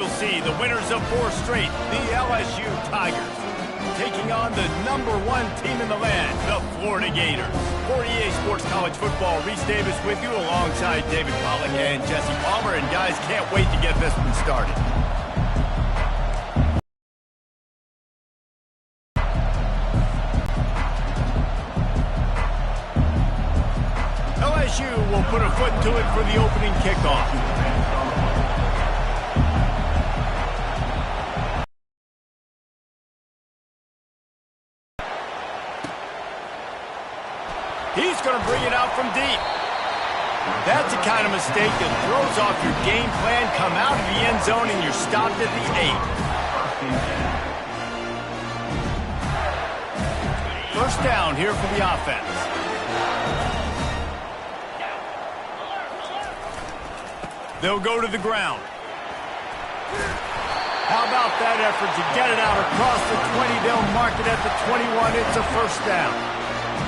You'll see the winners of 4 straight, the LSU Tigers, taking on the #1 team in the land, the Florida Gators. For EA Sports College Football, Reese Davis with you alongside David Pollack and Jesse Palmer. And guys, can't wait to get this one started. LSU will put a foot to it for the opening kickoff. He's going to bring it out from deep. That's the kind of mistake that throws off your game plan. Come out of the end zone and you're stopped at the 8. First down here for the offense. They'll go to the ground. How about that effort to get it out across the 20? They'll mark it at the 21. It's a first down.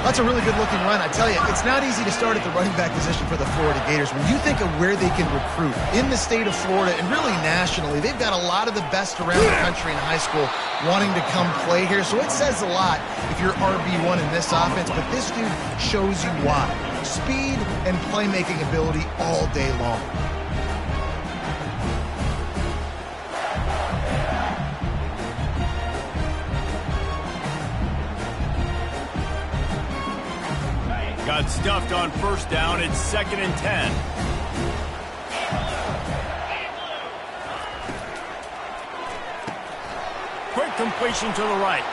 That's a really good-looking run. I tell you, it's not easy to start at the running back position for the Florida Gators. When you think of where they can recruit in the state of Florida and really nationally, they've got a lot of the best around the country in high school wanting to come play here. So it says a lot if you're RB1 in this offense, but this dude shows you why. Speed and playmaking ability all day long. Got stuffed on first down. It's 2nd and 10. Quick completion to the right.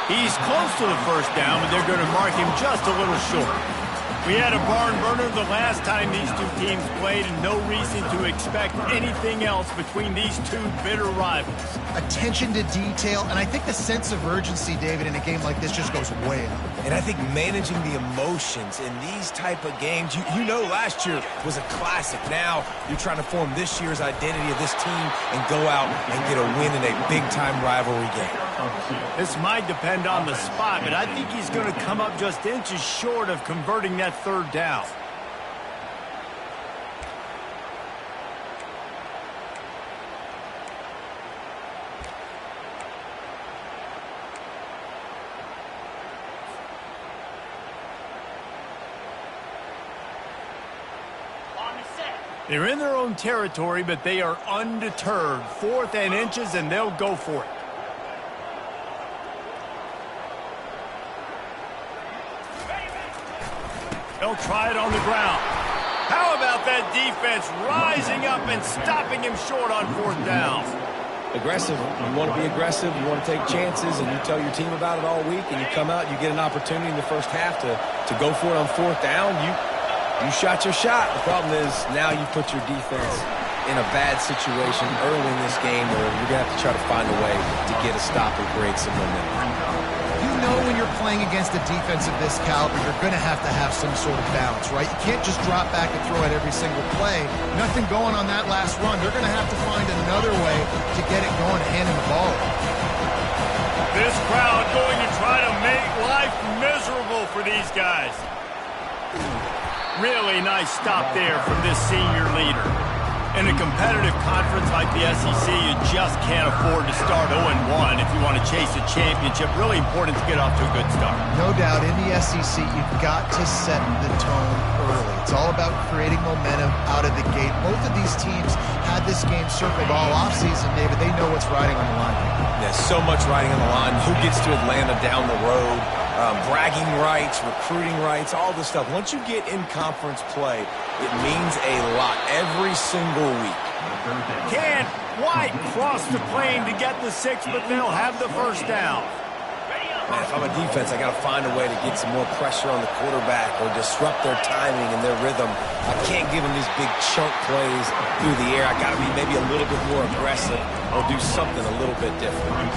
He's close to the first down, but they're going to mark him just a little short. We had a barn burner the last time these two teams played, and no reason to expect anything else between these two bitter rivals. Attention to detail, and I think the sense of urgency, David, in a game like this just goes way up. And I think managing the emotions in these type of games, you know last year was a classic. Now you're trying to form this year's identity of this team and go out and get a win in a big-time rivalry game. This might depend on the spot, but I think he's going to come up just inches short of converting that third down. They're in their own territory, but they are undeterred. 4th and inches, and they'll go for it. They'll try it on the ground. How about that defense rising up and stopping him short on 4th down? Aggressive. You want to be aggressive. You want to take chances, and you tell your team about it all week, and you come out, you get an opportunity in the first half to go for it on 4th down. You shot your shot. The problem is now you put your defense in a bad situation early in this game where you're going to have to try to find a way to get a stop and create some momentum. You know when you're playing against a defense of this caliber, you're going to have some sort of balance, right? You can't just drop back and throw at every single play. Nothing going on that last run. They're going to have to find another way to get it going, handing the ball. This crowd going to try to make life miserable for these guys. Really nice stop there from this senior leader. In a competitive conference like the SEC, you just can't afford to start 0-1 if you want to chase a championship. Really important to get off to a good start. No doubt, in the SEC, you've got to set the tone early. It's all about creating momentum out of the gate. Both of these teams had this game circled all offseason, David. They know what's riding on the line. There's so much riding on the line. Who gets to Atlanta down the road? Bragging rights, recruiting rights, all this stuff. Once you get in conference play, it means a lot every single week. Can White cross the plane to get the 6, but they'll have the first down. Man, if I'm a defense, I got to find a way to get some more pressure on the quarterback or disrupt their timing and their rhythm. I can't give them these big chunk plays through the air. I got to be maybe a little bit more aggressive or do something a little bit different.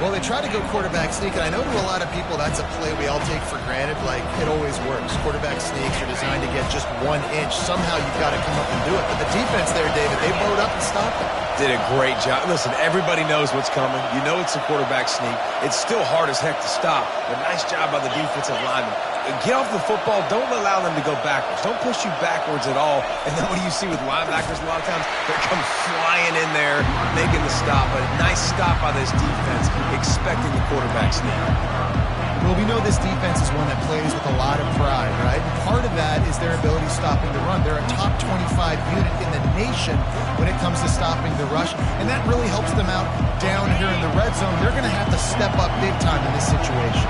Well, they try to go quarterback sneak, and I know to a lot of people that's a play we all take for granted. Like, it always works. Quarterback sneaks are designed to get just 1 inch. Somehow you've got to come up and do it. But the defense there, David, they bowed up and stopped it. Did a great job. Listen, everybody knows what's coming. You know it's a quarterback sneak. It's still hard as heck to stop. But nice job by the defensive lineman. Get off the football. Don't allow them to go backwards. Don't push you backwards at all. And then what do you see with linebackers a lot of times? They come flying in there, making the stop. But a nice stop by this defense, expecting the quarterback sneak. Well, we know this defense is one that plays with a lot of pride, right? And part of that is their ability stopping the run. They're a top 25 unit in the nation when it comes to stopping the rush, and that really helps them out down here in the red zone. They're going to have to step up big time in this situation.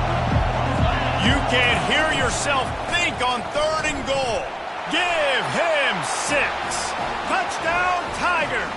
You can't hear yourself think on 3rd and goal. Give him 6. Touchdown, Tigers.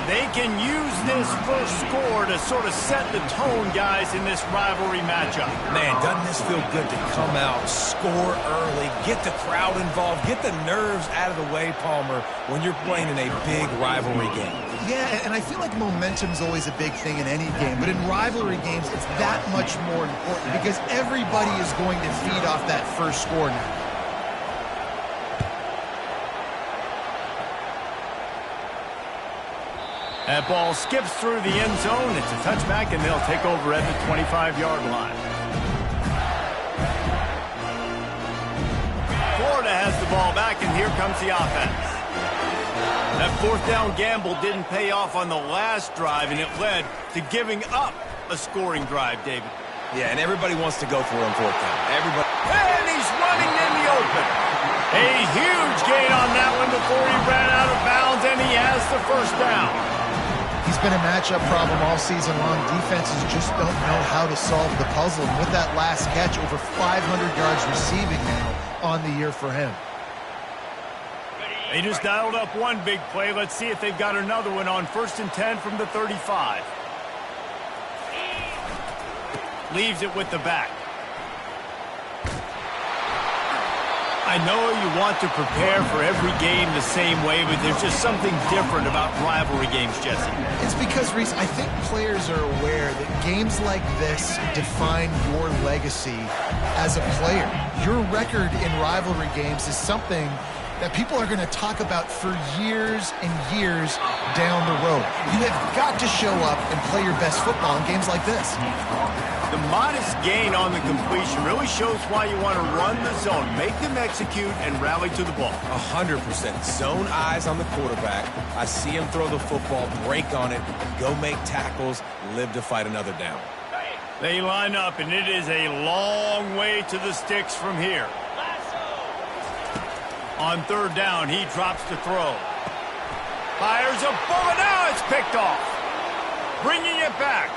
They can use this first score to sort of set the tone, guys, in this rivalry matchup. Man, doesn't this feel good to come out, score early, get the crowd involved, get the nerves out of the way, Palmer, when you're playing in a big rivalry game. Yeah, and I feel like momentum's always a big thing in any game, but in rivalry games, it's that much more important because everybody is going to feed off that first score now. That ball skips through the end zone. It's a touchback, and they'll take over at the 25-yard line. Florida has the ball back, and here comes the offense. That 4th down gamble didn't pay off on the last drive, and it led to giving up a scoring drive, David. Yeah, and everybody wants to go for it on 4th down. Everybody. And he's running in the open. A huge gain on that one before he ran out of bounds, and he has the first down. He's been a matchup problem all season long. Defenses just don't know how to solve the puzzle. And with that last catch, over 500 yards receiving now on the year for him. They just dialed up one big play. Let's see if they've got another one on 1st and 10 from the 35. Leaves it with the back. I know you want to prepare for every game the same way, but there's just something different about rivalry games, Jesse. It's because, Reese, I think players are aware that games like this define your legacy as a player. Your record in rivalry games is something that people are going to talk about for years and years down the road. You have got to show up and play your best football in games like this. The modest gain on the completion really shows why you want to run the zone, make them execute, and rally to the ball. 100%. Zone eyes on the quarterback. I see him throw the football, break on it, go make tackles, live to fight another down. They line up, and it is a long way to the sticks from here. On 3rd down, he drops to throw. Fires a bullet. Now it's picked off. Bringing it back.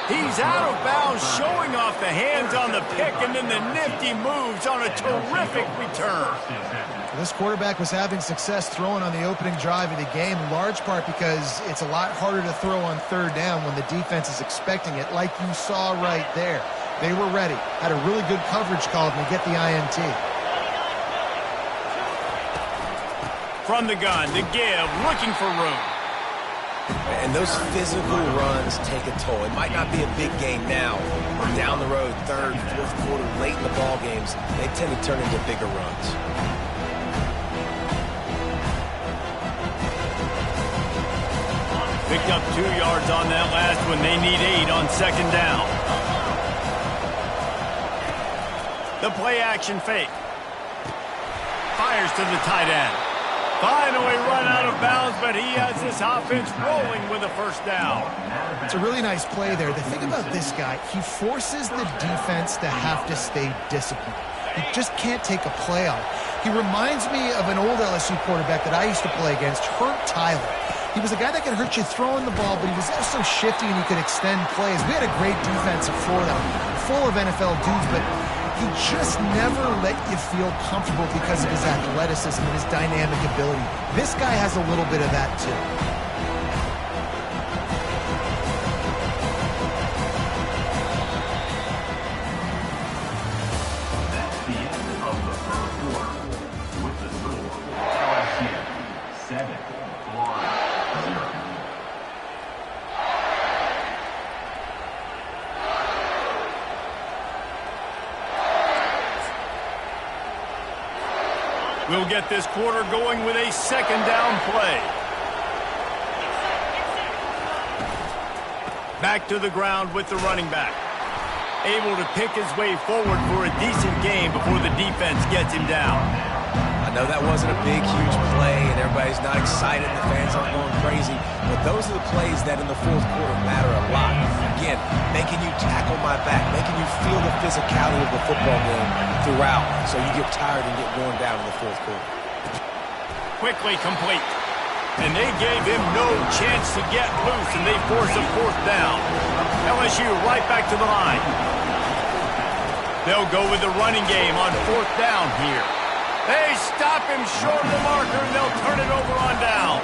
He's out of bounds, showing off the hands on the pick, and then the nifty moves on a terrific return. This quarterback was having success throwing on the opening drive of the game, in large part because it's a lot harder to throw on 3rd down when the defense is expecting it, like you saw right there. They were ready, had a really good coverage call, and they get the INT. From the gun, the give, looking for room. And those physical runs take a toll. It might not be a big game now, but down the road, 3rd, 4th quarter, late in the ball games, they tend to turn into bigger runs. Picked up 2 yards on that last one. They need 8 on 2nd down. The play action fake. Fires to the tight end. Finally run out of bounds, but he has this offense rolling with a 1st down. It's a really nice play there. The thing about this guy, he forces the defense to have to stay disciplined. He just can't take a play off. He reminds me of an old LSU quarterback that I used to play against, Herb Tyler. He was a guy that could hurt you throwing the ball, but he was also shifty and he could extend plays. We had a great defense at Florida, full of NFL dudes, but he just never let you feel comfortable because of his athleticism and his dynamic ability. This guy has a little bit of that too. That's the end of the 1st quarter with the score LSU 7, Florida 0. We'll get this quarter going with a 2nd down play. Back to the ground with the running back. able to pick his way forward for a decent game before the defense gets him down. I know that wasn't a big, huge play, and everybody's not excited, the fans aren't going crazy, but those are the plays that in the fourth quarter matter a lot. Again, making you tackle my back, making you feel the physicality of the football game throughout, so you get tired and get worn down in the fourth quarter. Quickly complete. And they gave him no chance to get loose, and they force a fourth down. LSU right back to the line. They'll go with the running game on fourth down here. They stop him short of the marker, and they'll turn it over on down.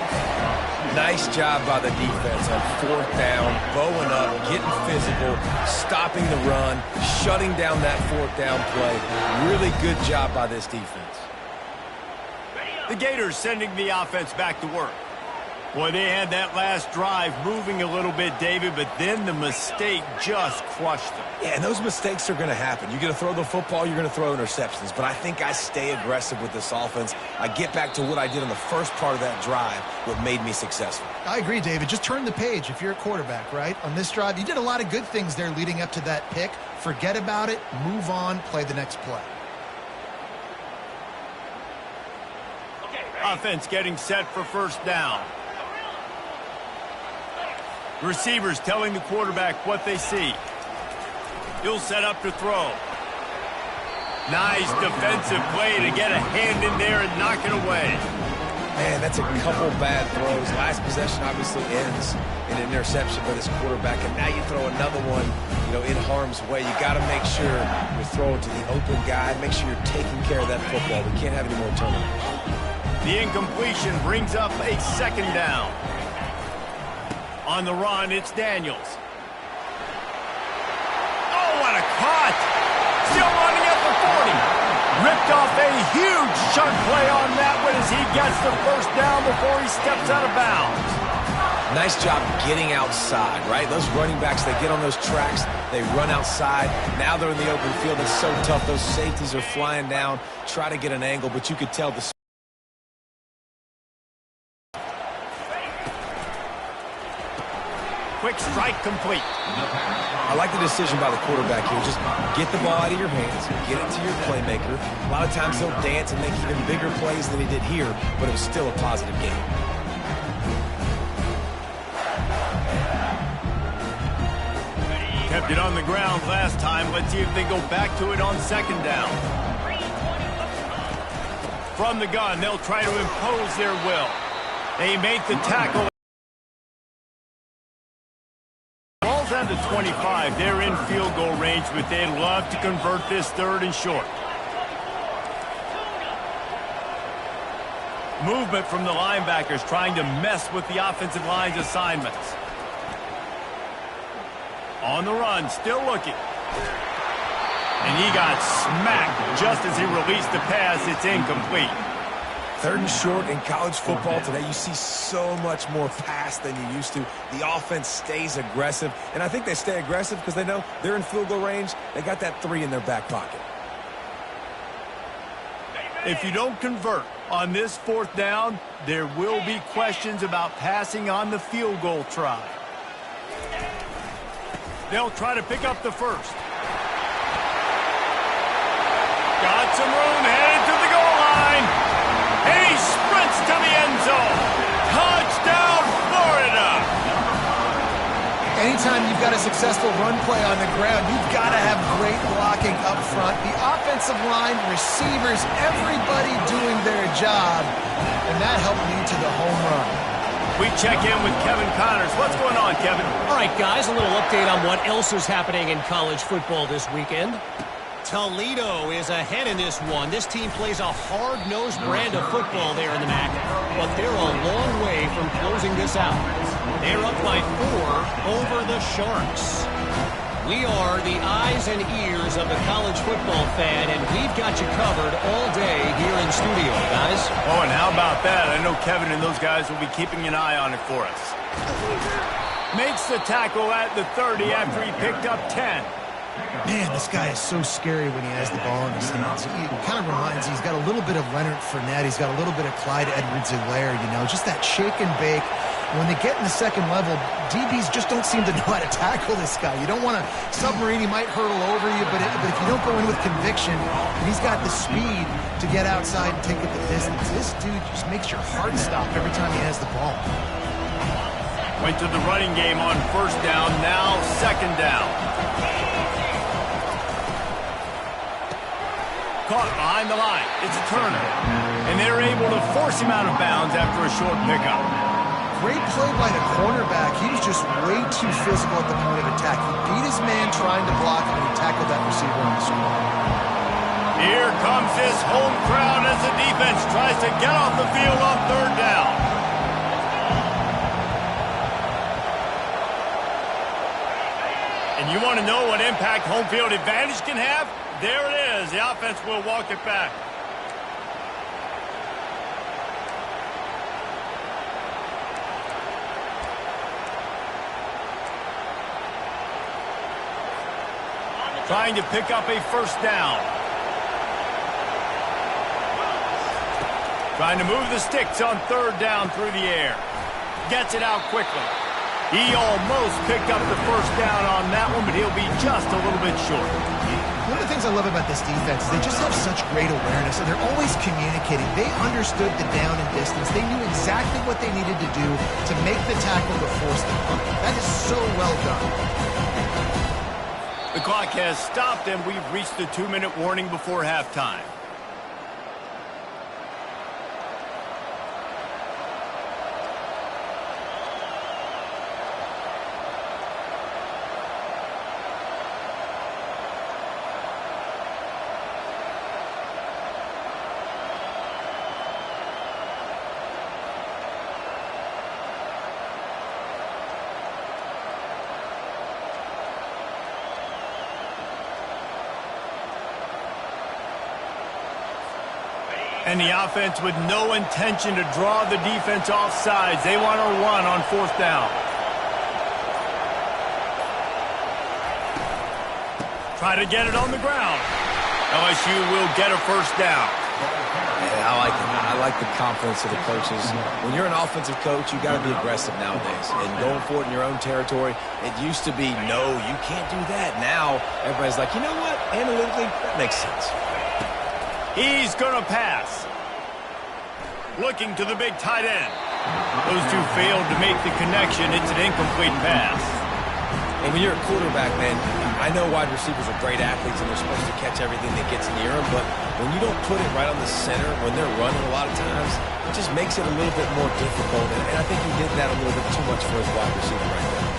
Nice job by the defense on fourth down, bowing up, getting physical, stopping the run, shutting down that fourth down play. Really good job by this defense. The Gators sending the offense back to work. Boy, they had that last drive moving a little bit, David, but then the mistake just crushed them. Yeah, and those mistakes are going to happen. You're going to throw the football, you're going to throw interceptions, but I think I stay aggressive with this offense. I get back to what I did in the first part of that drive, what made me successful. I agree, David. Just turn the page if you're a quarterback, right? On this drive, you did a lot of good things there leading up to that pick. Forget about it, move on, play the next play. Offense getting set for first down. Receivers telling the quarterback what they see. He'll set up to throw. Nice defensive play to get a hand in there and knock it away. Man, that's a couple bad throws. Last possession obviously ends in an interception by this quarterback, and now you throw another one, in harm's way. You got to make sure you're throwing to the open guy. Make sure you're taking care of that football. We can't have any more turnovers. The incompletion brings up a second down. On the run, it's Daniels. Oh, what a cut! Still running at the 40. Ripped off a huge chunk play on that one as he gets the first down before he steps out of bounds. Nice job getting outside, right? Those running backs, they get on those tracks, they run outside. Now they're in the open field. It's so tough. Those safeties are flying down, try to get an angle, but you could tell the quick strike complete. I like the decision by the quarterback here. Just get the ball out of your hands, get it to your playmaker. A lot of times he'll dance and make even bigger plays than he did here, but it was still a positive game. Kept it on the ground last time. Let's see if they go back to it on second down. From the gun, they'll try to impose their will. They make the tackle. Down to 25. They're in field goal range, but they'd love to convert this third and short. Movement from the linebackers trying to mess with the offensive line's assignments. On the run, still looking. And he got smacked just as he released the pass. It's incomplete. Third and short in college football today, you see so much more pass than you used to. The offense stays aggressive, and I think they stay aggressive because they know they're in field goal range. They got that 3 in their back pocket. If you don't convert on this fourth down, there will be questions about passing on the field goal try. They'll try to pick up the first. Got some room, headed to the goal line. And he sprints to the end zone. Touchdown, Florida! Anytime you've got a successful run play on the ground, you've got to have great blocking up front. The offensive line, receivers, everybody doing their job. And that helped lead to the home run. We check in with Kevin Connors. What's going on, Kevin? All right, guys, a little update on what else is happening in college football this weekend. Toledo is ahead in this one. This team plays a hard-nosed brand of football there in the MAC, but they're a long way from closing this out. They're up by 4 over the Sharks. We are the eyes and ears of the college football fan, and we've got you covered all day here in studio, guys. Oh, and how about that? I know Kevin and those guys will be keeping an eye on it for us. Makes the tackle at the 30 after he picked up 10. Man, this guy is so scary when he has the ball in his hands. He kind of reminds me, he's got a little bit of Leonard Fournette. He's got a little bit of Clyde Edwards-Helaire, just that shake and bake. When they get in the second level, DBs just don't seem to know how to tackle this guy. You don't want to submarine. He might hurtle over you, but if you don't go in with conviction, and he's got the speed to get outside and take it the distance, this dude just makes your heart stop every time he has the ball. Went to the running game on first down, now second down. Caught behind the line. It's Turner. And they're able to force him out of bounds after a short pickup. Great play by the cornerback. He was just way too physical at the point of attack. He beat his man trying to block him, and he tackled that receiver on the spot. Here comes this home crowd as the defense tries to get off the field on third down. And you want to know what impact home field advantage can have? There it is. The offense will walk it back. Trying to pick up a first down. Trying to move the sticks on third down through the air. Gets it out quickly. He almost picked up the first down on that one, but he'll be just a little bit short. One of the things I love about this defense is they just have such great awareness, and they're always communicating. They understood the down and distance. They knew exactly what they needed to do to make the tackle to force the punt. That is so well done. The clock has stopped, and we've reached the 2-minute warning before halftime. And the offense with no intention to draw the defense off sides. They want to run on fourth down. Try to get it on the ground. LSU will get a first down. Yeah, I like the confidence of the coaches. When you're an offensive coach, you got to be aggressive nowadays. And going for it in your own territory, it used to be, no, you can't do that. Now, everybody's like, you know what? Analytically, that makes sense. He's going to pass. Looking to the big tight end. Those two failed to make the connection. It's an incomplete pass. And when you're a quarterback, man, I know wide receivers are great athletes and they're supposed to catch everything that gets near them, but when you don't put it right on the center, when they're running a lot of times, it just makes it a little bit more difficult. And I think he did that a little bit too much for his wide receiver right there.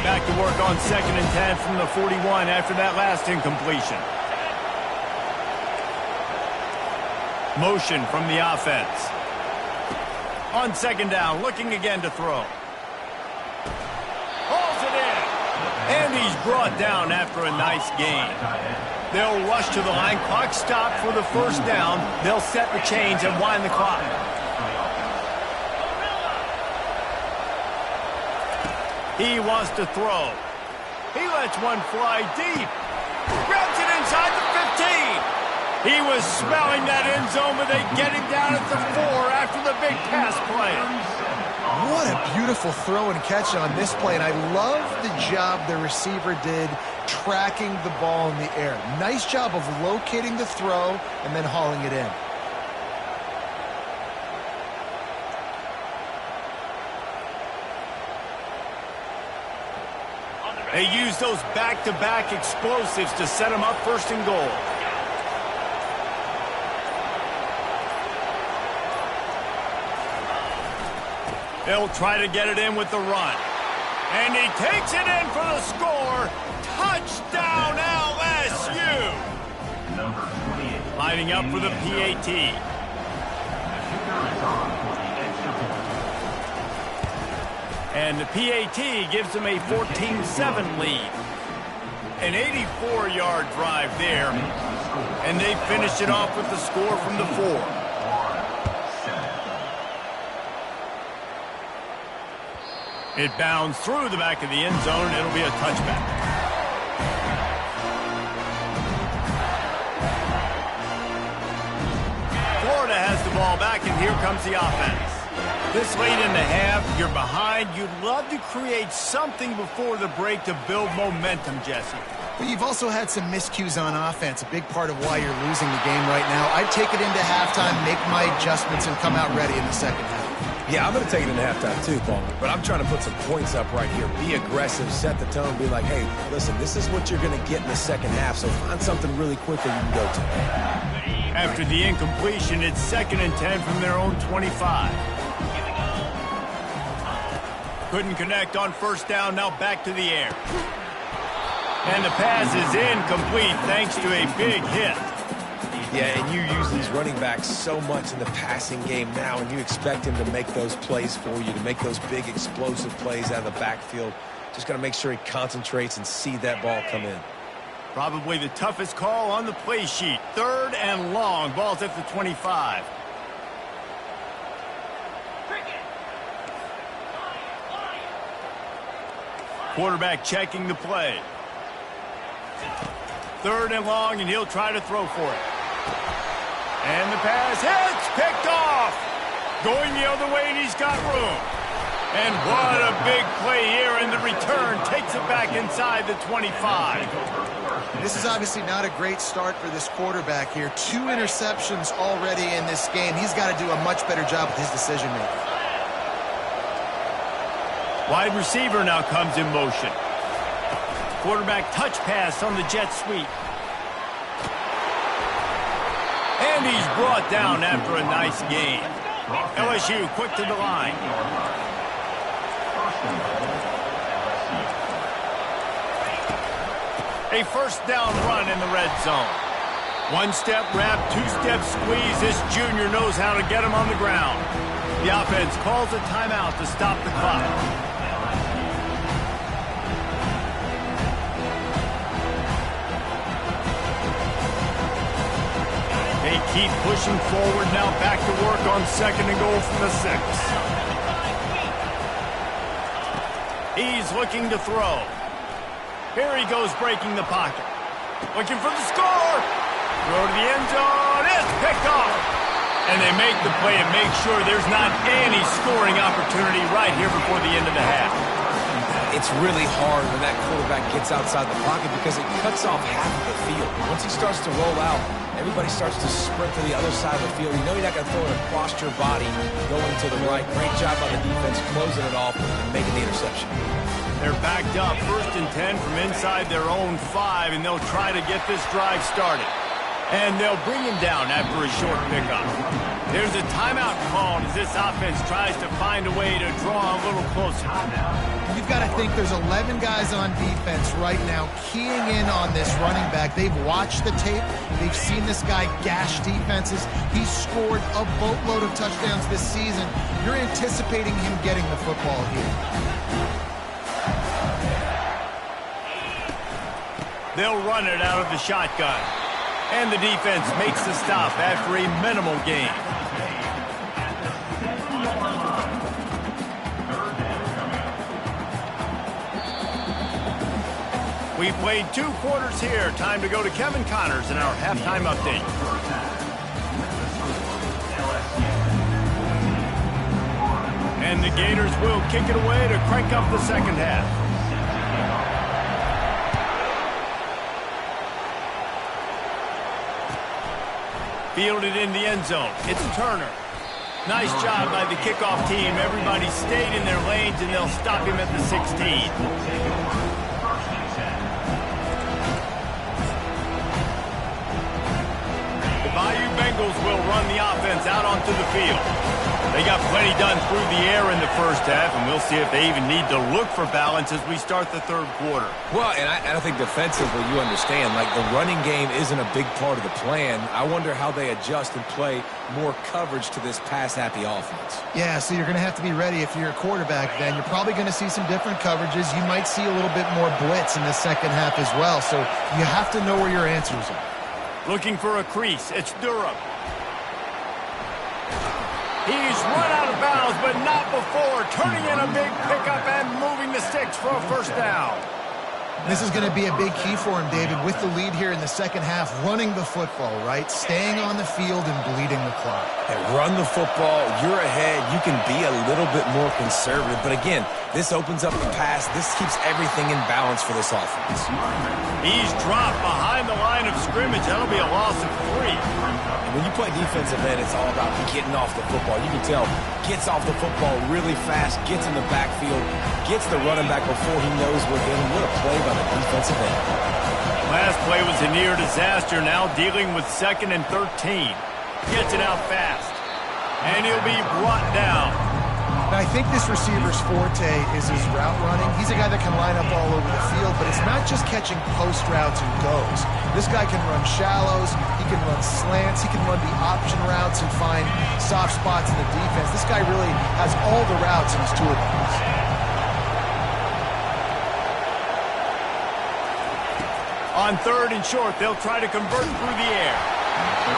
Back to work on 2nd and 10 from the 41 after that last incompletion. Motion from the offense. On 2nd down, looking again to throw. Hauls it in. And he's brought down after a nice gain. They'll rush to the line. Clock stopped for the first down. They'll set the chains and wind the clock. He wants to throw. He lets one fly deep. Grabs it inside the 15. He was smelling that end zone, but they get him down at the 4 after the big pass play. What a beautiful throw and catch on this play, and I love the job the receiver did tracking the ball in the air. Nice job of locating the throw and then hauling it in. They use those back-to-back explosives to set them up first and goal. They'll try to get it in with the run. And he takes it in for the score. Touchdown, LSU! Lining up for the PAT. And the PAT gives them a 14-7 lead. An 84-yard drive there. And they finish it off with the score from the 4. It bounds through the back of the end zone. It'll be a touchback. ball back, and here comes the offense. This late in the half, you're behind. You'd love to create something before the break to build momentum, Jesse. But you've also had some miscues on offense, a big part of why you're losing the game right now. I'd take it into halftime, make my adjustments, and come out ready in the second half. Yeah, I'm going to take it into halftime too, Paul. But I'm trying to put some points up right here. Be aggressive, set the tone, be like, hey, listen, this is what you're going to get in the second half, so find something really quick that you can go to. After the incompletion, it's 2nd and 10 from their own 25. Couldn't connect on first down, now back to the air. And the pass is incomplete thanks to a big hit. Yeah, and you use these running backs so much in the passing game now, and you expect him to make those plays for you, to make those big explosive plays out of the backfield. Just got to make sure he concentrates and see that ball come in. Probably the toughest call on the play sheet. 3rd and long. Ball's at the 25. Quarterback checking the play. 3rd and long, and he'll try to throw for it. And the pass hits, picked off. Going the other way, and he's got room. And what a big play here, and the return takes it back inside the 25. This is obviously not a great start for this quarterback here. 2 interceptions already in this game. He's got to do a much better job with his decision-making. Wide receiver now comes in motion. Quarterback touch pass on the jet sweep. And he's brought down after a nice gain. LSU quick to the line. A first down run in the red zone. 1-step wrap, 2-step squeeze. This junior knows how to get him on the ground. The offense calls a timeout to stop the clock. They keep pushing forward now, back to work on 2nd and goal from the 6. He's looking to throw. Here he goes, breaking the pocket. Looking for the score. Throw to the end zone. It's picked off. And they make the play and make sure there's not any scoring opportunity right here before the end of the half. It's really hard when that quarterback gets outside the pocket because it cuts off half of the field. Once he starts to roll out, everybody starts to sprint to the other side of the field. You know you're not going to throw it across your body going to the right. Great job by the defense closing it off and making the interception. They're backed up, 1st and 10 from inside their own 5, and they'll try to get this drive started. And they'll bring him down after a short pickup. There's a timeout called as this offense tries to find a way to draw a little closer. You've got to think there's 11 guys on defense right now keying in on this running back. They've watched the tape. They've seen this guy gash defenses. He's scored a boatload of touchdowns this season. You're anticipating him getting the football here. They'll run it out of the shotgun. And the defense makes the stop after a minimal gain. We played 2 quarters here. Time to go to Kevin Connors in our halftime update. And the Gators will kick it away to crank up the second half. Fielded in the end zone. It's Turner. Nice job by the kickoff team. Everybody stayed in their lanes, and they'll stop him at the 16. The Bayou Bengals will run the offense out onto the field. They got plenty done through the air in the first half, and we'll see if they even need to look for balance as we start the 3rd quarter. Well, and I think defensively, you understand, like the running game isn't a big part of the plan. I wonder how they adjust and play more coverage to this pass-happy offense. Yeah, so you're going to have to be ready if you're a quarterback then. You're probably going to see some different coverages. You might see a little bit more blitz in the second half as well, so you have to know where your answers are. Looking for a crease. It's Durham. He's run out of bounds, but not before. Turning in a big pickup and moving the sticks for a first down. This is going to be a big key for him, David, with the lead here in the second half, running the football, right? Staying on the field and bleeding the clock. And run the football, you're ahead, you can be a little bit more conservative. But again, this opens up the pass. This keeps everything in balance for this offense. He's dropped behind the line of scrimmage. That'll be a loss of 3. And when you play defensive end, it's all about getting off the football. You can tell, gets off the football really fast, gets in the backfield, gets the running back before he knows we're hitting. What a play by the defensive end. Last play was a near disaster. Now dealing with 2nd and 13. Gets it out fast. And he'll be brought down. Now, I think this receiver's forte is his route running. He's a guy that can line up all over the field, but it's not just catching post routes and goes. This guy can run shallows, he can run slants, he can run the option routes and find soft spots in the defense. This guy really has all the routes in his toolbox. On 3rd and short, they'll try to convert through the air.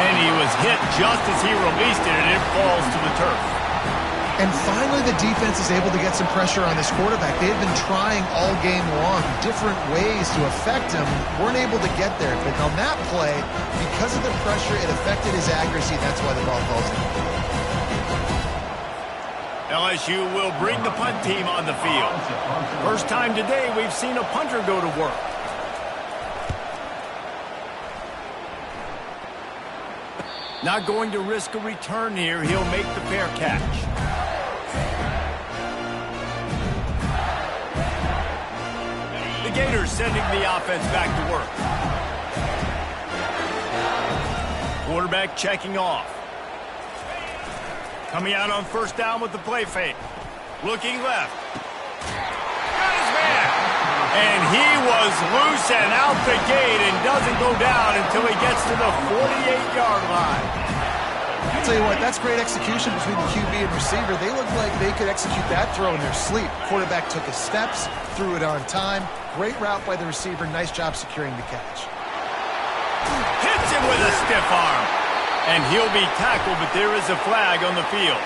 And he was hit just as he released it, and it falls to the turf. And finally, the defense is able to get some pressure on this quarterback. They had been trying all game long different ways to affect him. Weren't able to get there. But on that play, because of the pressure, it affected his accuracy. That's why the ball falls in. LSU will bring the punt team on the field. First time today we've seen a punter go to work. Not going to risk a return here. He'll make the fair catch. The Gators sending the offense back to work. Quarterback checking off. Coming out on 1st down with the play fake. Looking left. Got his man. And he was loose and out the gate and doesn't go down until he gets to the 48-yard line. I'll tell you what, that's great execution between the QB and receiver. They looked like they could execute that throw in their sleep. Quarterback took his steps, threw it on time. Great route by the receiver. Nice job securing the catch. Hits him with a stiff arm. And he'll be tackled, but there is a flag on the field.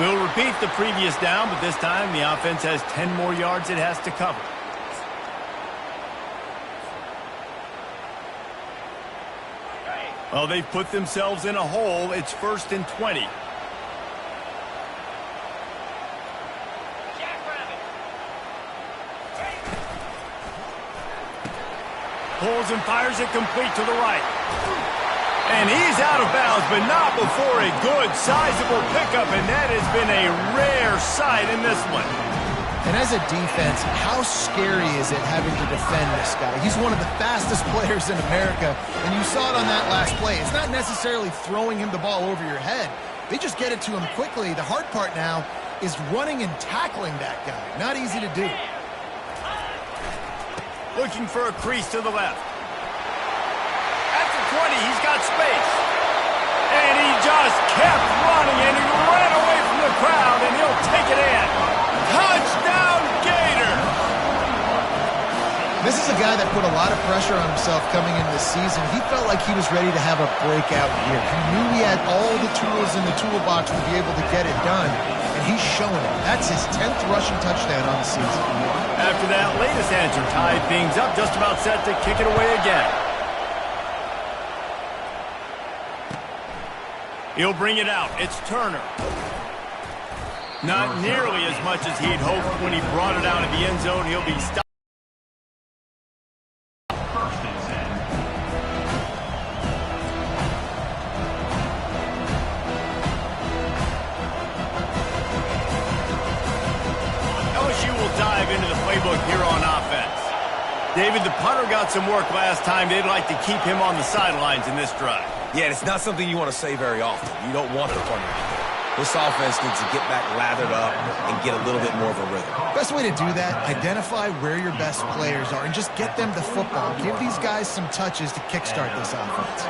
We'll repeat the previous down, but this time the offense has 10 more yards it has to cover. Well, they've put themselves in a hole. It's 1st and 20. Pulls and fires it complete to the right. And he's out of bounds, but not before a good, sizable pickup, and that has been a rare sight in this one. And as a defense, how scary is it having to defend this guy? He's one of the fastest players in America, and you saw it on that last play. It's not necessarily throwing him the ball over your head. They just get it to him quickly. The hard part now is running and tackling that guy. Not easy to do. Looking for a crease to the left. At the 20, he's got space. And he just kept running, and he ran away from the crowd, and he'll take it in. Touchdown, Gators! This is a guy that put a lot of pressure on himself coming into the season. He felt like he was ready to have a breakout year. He knew he had all the tools in the toolbox to be able to get it done, and he's showing it. That's his 10th rushing touchdown on the season. After that latest answer tied things up, just about set to kick it away again. He'll bring it out. It's Turner. Not nearly as much as he'd hoped when he brought it out of the end zone. He'll be stopped. LSU will dive into the playbook here on offense. David, the punter got some work last time. They'd like to keep him on the sidelines in this drive. Yeah, it's not something you want to say very often. You don't want the punter to do. This offense needs to get back lathered up and get a little bit more of a rhythm. Best way to do that, identify where your best players are and just get them the football. Give these guys some touches to kickstart this offense.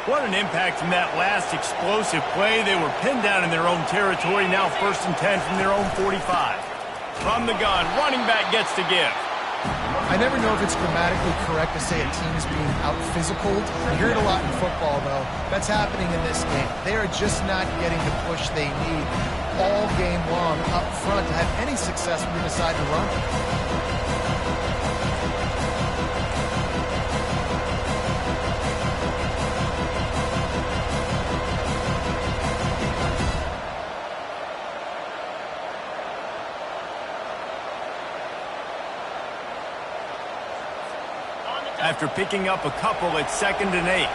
What an impact from that last explosive play. They were pinned down in their own territory. Now 1st and 10 from their own 45. From the gun, running back gets to give. I never know if it's grammatically correct to say a team is being out-physical. You hear it a lot in football, though. That's happening in this game. They are just not getting the push they need all game long up front to have any success when they decide to run. After picking up a couple at 2nd and 8.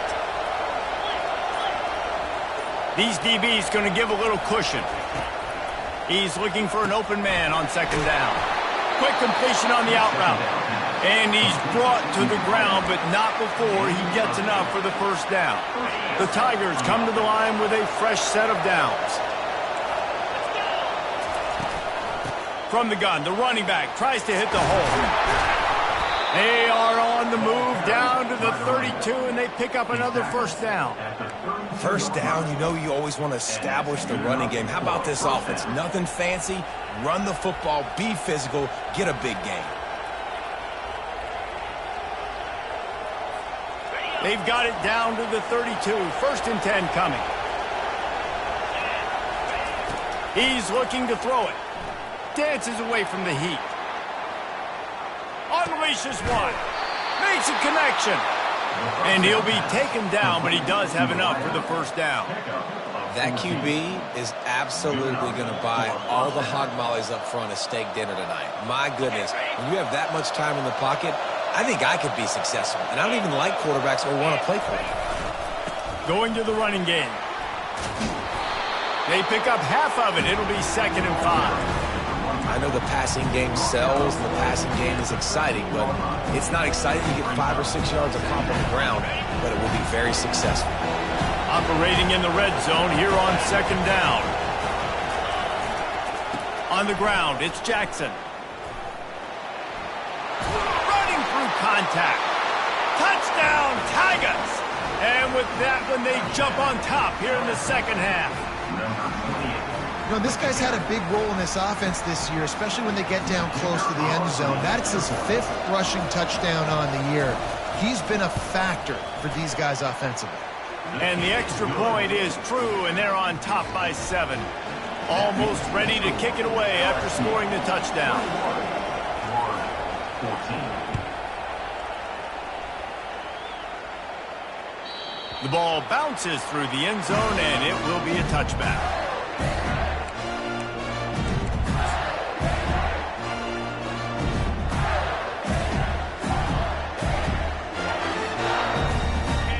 These DBs going to give a little cushion. He's looking for an open man on 2nd down. Quick completion on the out route. And he's brought to the ground, but not before he gets enough for the first down. The Tigers come to the line with a fresh set of downs. From the gun, the running back tries to hit the hole. They are on the move down to the 32, and they pick up another first down. First down, you know you always want to establish the running game. How about this offense? Nothing fancy. Run the football, be physical, get a big gain. They've got it down to the 32. 1st and 10 coming. He's looking to throw it. Dances away from the heat. Unleashes one. Makes a connection. And he'll be taken down, but he does have enough for the first down. That QB is absolutely going to buy all the hog mollies up front as steak dinner tonight. My goodness. When you have that much time in the pocket, I think I could be successful. And I don't even like quarterbacks or want to play for them. Going to the running game. They pick up half of it. It'll be 2nd and 5. I know the passing game sells, the passing game is exciting, but it's not exciting to get 5 or 6 yards of pop on the ground, but it will be very successful. Operating in the red zone here on 2nd down. On the ground, it's Jackson. Running through contact. Touchdown, Tigers! And with that one, they jump on top here in the second half. You know, this guy's had a big role in this offense this year, especially when they get down close to the end zone. That's his 5th rushing touchdown on the year. He's been a factor for these guys offensively. And the extra point is true, and they're on top by 7. Almost ready to kick it away after scoring the touchdown. The ball bounces through the end zone, and it will be a touchback.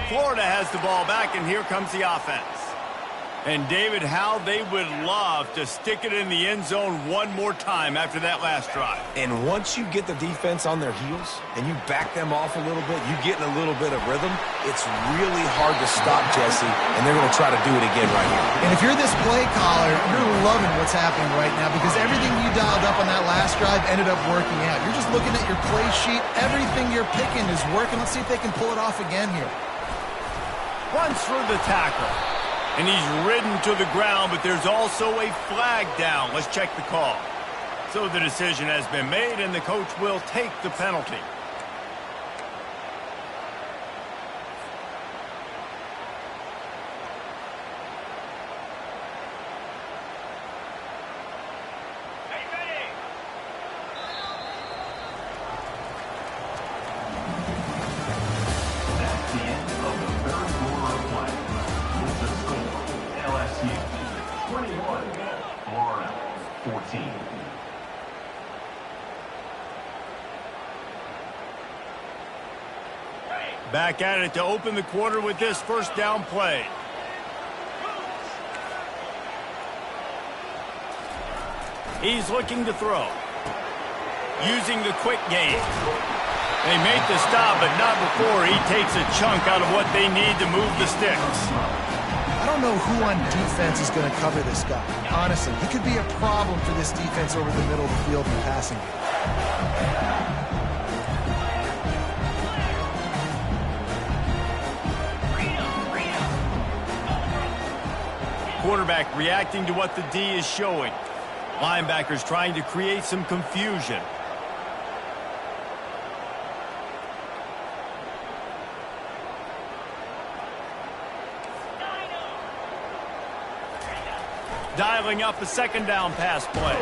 Florida has the ball back, and here comes the offense. And David, how they would love to stick it in the end zone one more time after that last drive. And once you get the defense on their heels and you back them off a little bit, you get in a little bit of rhythm, it's really hard to stop, Jesse, and they're going to try to do it again right here. And if you're this play caller, you're loving what's happening right now because everything you dialed up on that last drive ended up working out. You're just looking at your play sheet. Everything you're picking is working. Let's see if they can pull it off again here. Runs through the tackle. And he's ridden to the ground, but there's also a flag down. Let's check the call. So the decision has been made, and the coach will take the penalty. That's the end of the third quarter of play. With the score, LSU 21, Florida 14. Back at it to open the quarter with this first down play. He's looking to throw. Using the quick game. They make the stop, but not before he takes a chunk out of what they need to move the sticks. I don't know who on defense is going to cover this guy. Honestly, he could be a problem for this defense over the middle of the field in the passing game. Quarterback reacting to what the D is showing. Linebackers trying to create some confusion. dialing up a second down pass play.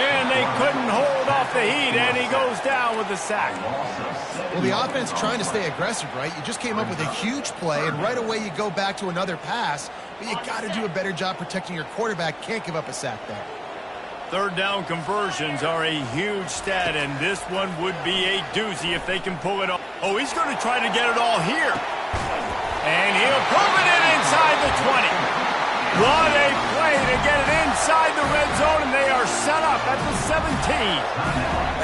And they couldn't hold off the heat, and he goes down with the sack. Well, the offense trying to stay aggressive, right? You just came up with a huge play, and right away you go back to another pass, but you got to do a better job protecting your quarterback. Can't give up a sack there. Third down conversions are a huge stat, and this one would be a doozy if they can pull it off. Oh, he's going to try to get it all here. And he'll pull it in inside the 20. What a play to get it inside the red zone, and they are set up at the 17.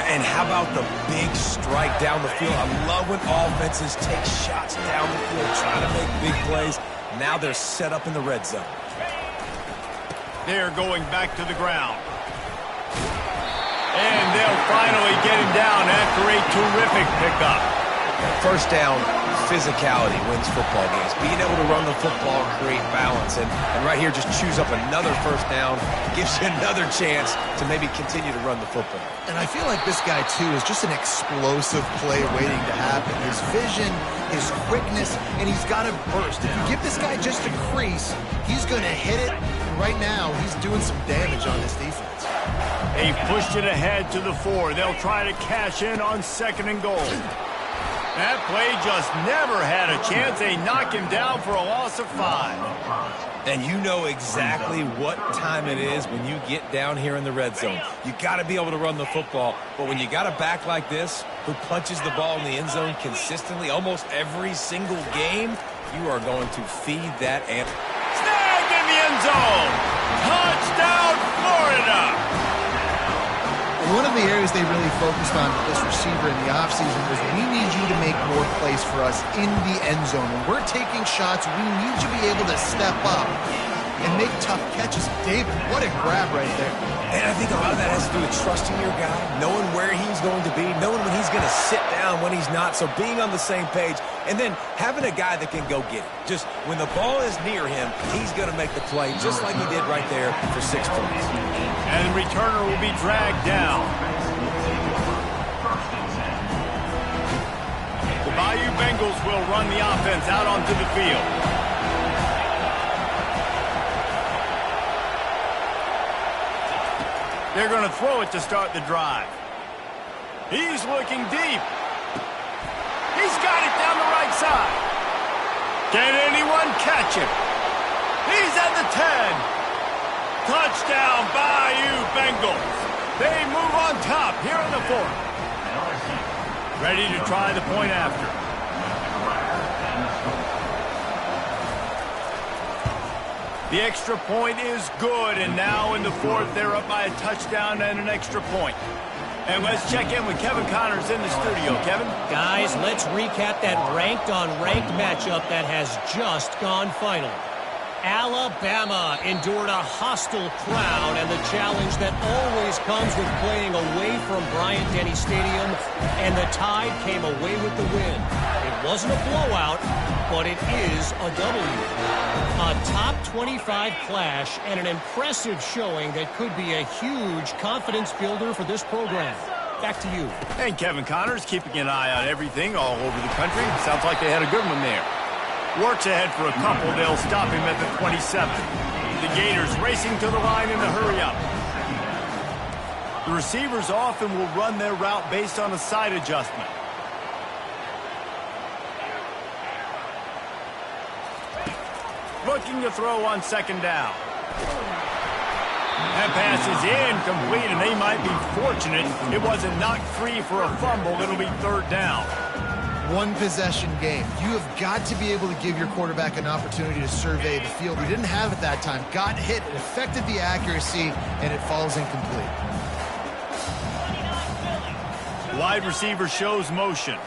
And how about the big strike down the field? I love when offenses take shots down the field, trying to make big plays. Now they're set up in the red zone. They're going back to the ground. And they'll finally get him down after a terrific pickup. First down, physicality wins football games. Being able to run the football, create balance. And right here, just choose up another first down, gives you another chance to maybe continue to run the football. And I feel like this guy, too, is just an explosive play waiting to happen. His vision, his quickness, and he's got to burst. If you give this guy just a crease, he's going to hit it. And right now, he's doing some damage on this defense. They pushed it ahead to the 4. They'll try to cash in on 2nd and goal. That play just never had a chance. They knock him down for a loss of 5. And you know exactly what time it is when you get down here in the red zone. You got to be able to run the football. But when you got a back like this who punches the ball in the end zone consistently almost every single game, you are going to feed that ant. Snagged in the end zone. Touchdown, Florida. One of the areas they really focused on with this receiver in the offseason was we need you to make more plays for us in the end zone. When we're taking shots, we need you to be able to step up and make tough catches. David, what a grab right there. And I think a lot of that has to do with trusting your guy, knowing where he's going to be, knowing when he's going to sit down, when he's not. So being on the same page, and then having a guy that can go get it. Just when the ball is near him, he's going to make the play, just like he did right there for 6 points. And the returner will be dragged down. The Bayou Bengals will run the offense out onto the field. They're going to throw it to start the drive. He's looking deep. He's got it down the right side. Can anyone catch him? He's at the 10. Touchdown, Bayou Bengals. They move on top here in the 4th. Ready to try the point after. The extra point is good, and now in the 4th, they're up by a touchdown and an extra point. And let's check in with Kevin Connors in the studio. Kevin? Guys, let's recap that ranked-on-ranked matchup that has just gone final. Alabama endured a hostile crowd and the challenge that always comes with playing away from Bryant-Denny Stadium, and the Tide came away with the win. It wasn't a blowout, but it is a W. A top 25 clash and an impressive showing that could be a huge confidence builder for this program. Back to you. And Kevin Connors keeping an eye on everything all over the country. Sounds like they had a good one there. Works ahead for a couple. They'll stop him at the 27. The Gators racing to the line in the hurry-up. The receivers often will run their route based on a side adjustment. Looking to throw on 2nd down. That pass is incomplete, and they might be fortunate it wasn't knocked free for a fumble. It'll be 3rd down. One possession game. You have got to be able to give your quarterback an opportunity to survey the field. He didn't have it that time. Got hit. It affected the accuracy, and it falls incomplete. Wide receiver shows motion.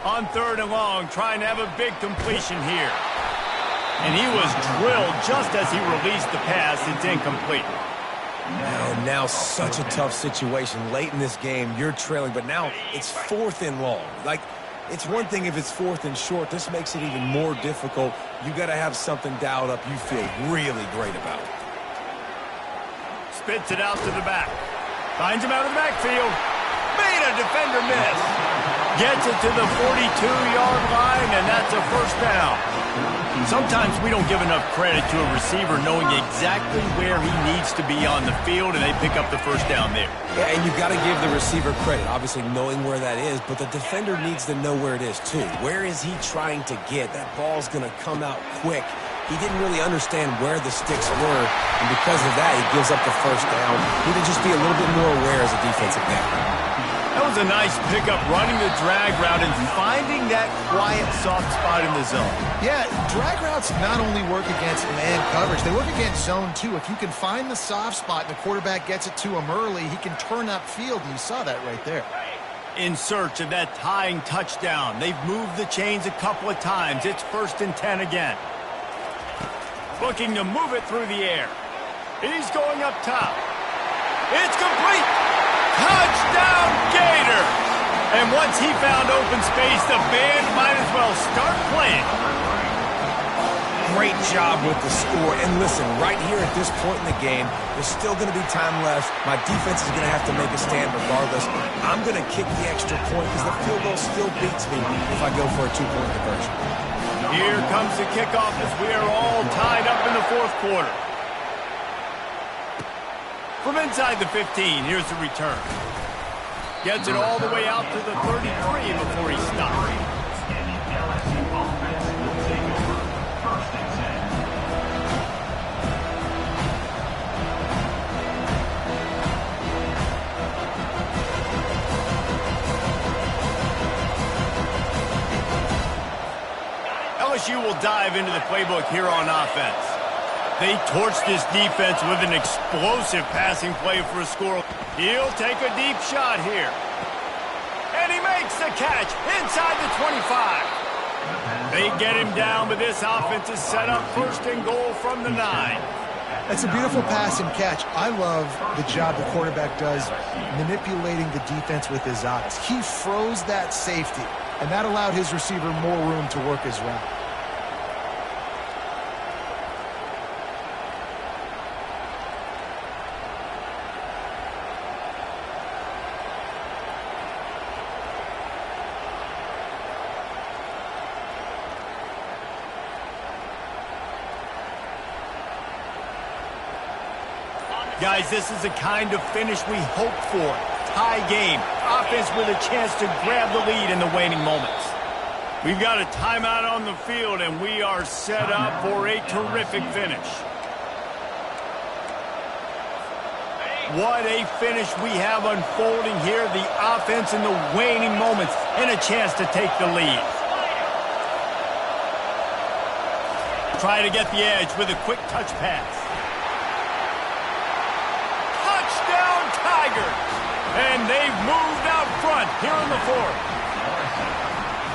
On 3rd and long, trying to have a big completion here. And he was drilled just as he released the pass. It's incomplete. And now such a tough situation. Late in this game, you're trailing, but now it's 4th and long. Like, it's one thing if it's 4th and short. This makes it even more difficult. You got to have something dialed up you feel really great about. Spits it out to the back. Finds him out of the backfield. Made a defender miss. Gets it to the 42-yard line, and that's a first down. Sometimes we don't give enough credit to a receiver knowing exactly where he needs to be on the field, and they pick up the first down there. Yeah, and you've got to give the receiver credit, obviously knowing where that is, but the defender needs to know where it is too. Where is he trying to get? That ball's going to come out quick. He didn't really understand where the sticks were, and because of that, he gives up the first down. He needs to just be a little bit more aware as a defensive back. That was a nice pickup, running the drag route and finding that quiet, soft spot in the zone. Yeah, drag routes not only work against man coverage, they work against zone too. If you can find the soft spot and the quarterback gets it to him early, he can turn upfield, and you saw that right there. In search of that tying touchdown. They've moved the chains a couple of times. It's 1st and 10 again. Looking to move it through the air. He's going up top. It's complete. Touchdown, Gator! And once he found open space, the band might as well start playing. Great job with the score. And listen, right here at this point in the game, there's still going to be time left. My defense is going to have to make a stand regardless. I'm going to kick the extra point because the field goal still beats me if I go for a 2-point conversion. Here comes the kickoff as we are all tied up in the 4th quarter. From inside the 15, here's the return. Gets it all the way out to the 33 before he stops. LSU will dive into the playbook here on offense. They torched this defense with an explosive passing play for a score. He'll take a deep shot here. And he makes the catch inside the 25. They get him down, but this offense is set up 1st and goal from the 9. That's a beautiful pass and catch. I love the job the quarterback does manipulating the defense with his eyes. He froze that safety, and that allowed his receiver more room to work his route. Guys, this is the kind of finish we hope for. Tie game. Offense with a chance to grab the lead in the waning moments. We've got a timeout on the field, and we are set up for a terrific finish. What a finish we have unfolding here. The offense in the waning moments and a chance to take the lead. Try to get the edge with a quick touch pass. And they've moved out front here in the 4th.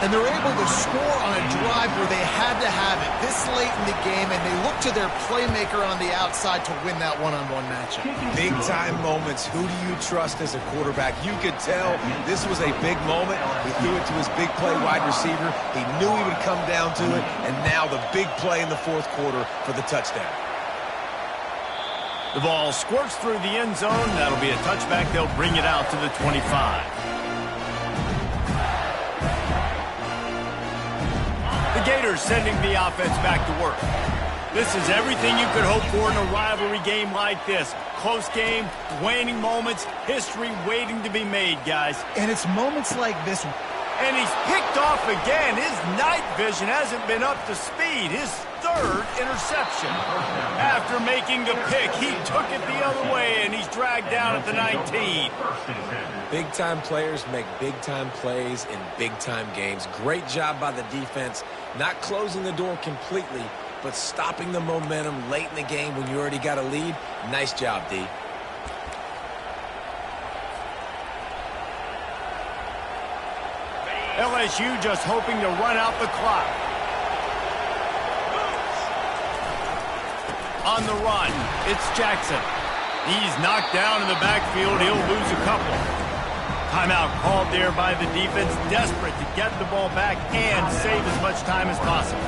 And they're able to score on a drive where they had to have it this late in the game, and they look to their playmaker on the outside to win that one-on-one matchup. Big-time moments. Who do you trust as a quarterback? You could tell this was a big moment. He threw it to his big play wide receiver. He knew he would come down to it, and now the big play in the 4th quarter for the touchdown. The ball squirts through the end zone. That'll be a touchback. They'll bring it out to the 25. The Gators sending the offense back to work. This is everything you could hope for in a rivalry game like this. Close game, waning moments, history waiting to be made, guys. And it's moments like this. And he's picked off again. His night vision hasn't been up to speed. His 3rd interception. After making the pick, he took it the other way, and he's dragged down at the 19. Big-time players make big-time plays in big-time games. Great job by the defense, not closing the door completely, but stopping the momentum late in the game when you already got a lead. Nice job, D. LSU just hoping to run out the clock. On the run, it's Jackson. He's knocked down in the backfield. He'll lose a couple. Timeout called there by the defense, desperate to get the ball back and save as much time as possible.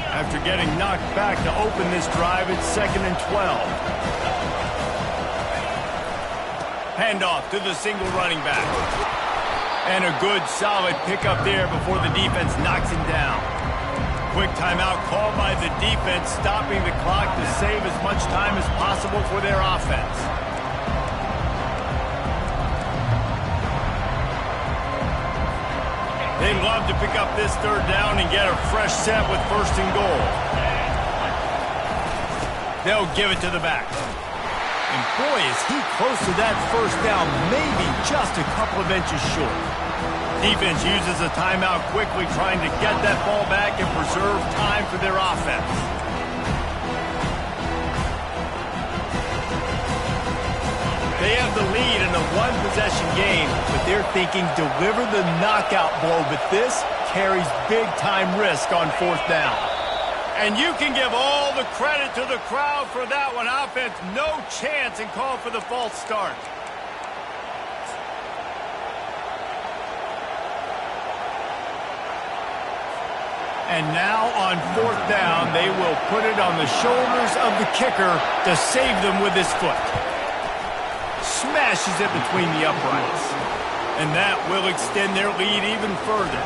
After getting knocked back to open this drive, it's 2nd and 12. Handoff to the single running back. And a good, solid pickup there before the defense knocks him down. Quick timeout called by the defense, stopping the clock to save as much time as possible for their offense. They'd love to pick up this third down and get a fresh set with 1st and goal. They'll give it to the back. And boy, is he close to that 1st down, maybe just a couple of inches short. Defense uses a timeout quickly, trying to get that ball back and preserve time for their offense. They have the lead in a one-possession game, but they're thinking deliver the knockout blow, but this carries big-time risk on 4th down. And you can give all the credit to the crowd for that one. Offense, no chance, and call for the false start. And now on 4th down, they will put it on the shoulders of the kicker to save them with his foot. Smashes it between the uprights. And that will extend their lead even further.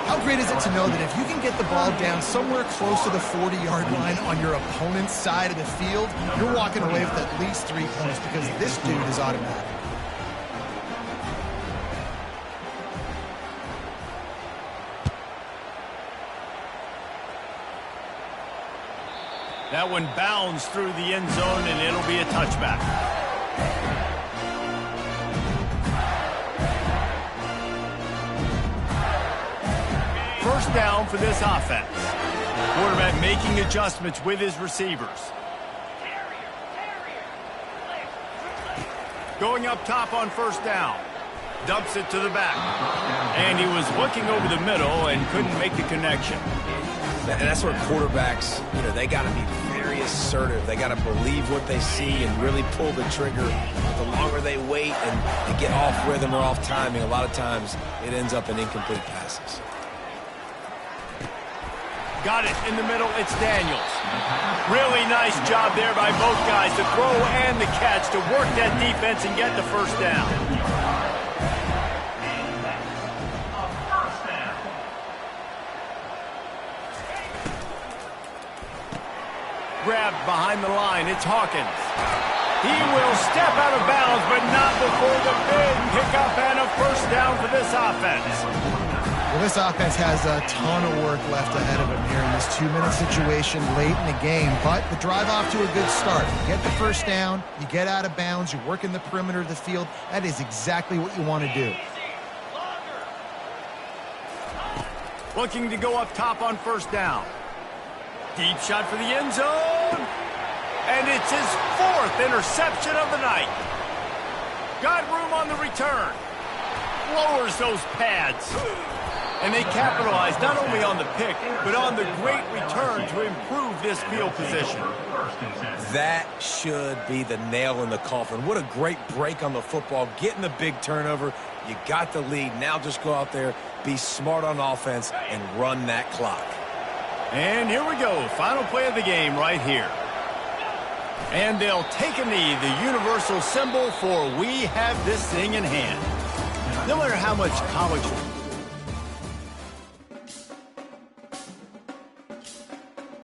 How great is it to know that if you can get the ball down somewhere close to the 40-yard line on your opponent's side of the field, you're walking away with at least 3 points because this dude is automatic. That one bounds through the end zone, and it'll be a touchback. First down for this offense. Quarterback making adjustments with his receivers. Going up top on 1st down. Dumps it to the back. And he was looking over the middle and couldn't make the connection. And that's where quarterbacks, they got to be very assertive. They got to believe what they see and really pull the trigger. The longer they wait and they get off rhythm or off timing, a lot of times it ends up in incomplete passes. Got it in the middle. It's Daniels. Really nice job there by both guys, the throw and the catch, to work that defense and get the 1st down. Grabbed behind the line. It's Hawkins. He will step out of bounds, but not before the big pickup and a 1st down for this offense. Well, this offense has a ton of work left ahead of them here in this 2-minute situation late in the game, but the drive off to a good start. You get the 1st down, you get out of bounds, you work in the perimeter of the field. That is exactly what you want to do. Looking to go up top on 1st down. Deep shot for the end zone. And it's his 4th interception of the night. Got room on the return. Lowers those pads. And they capitalize not only on the pick, but on the great return to improve this field position. That should be the nail in the coffin. What a great break on the football. Getting the big turnover. You got the lead. Now just go out there, be smart on offense, and run that clock. And here we go. Final play of the game right here. And they'll take a knee, the universal symbol for we have this thing in hand. No matter how much college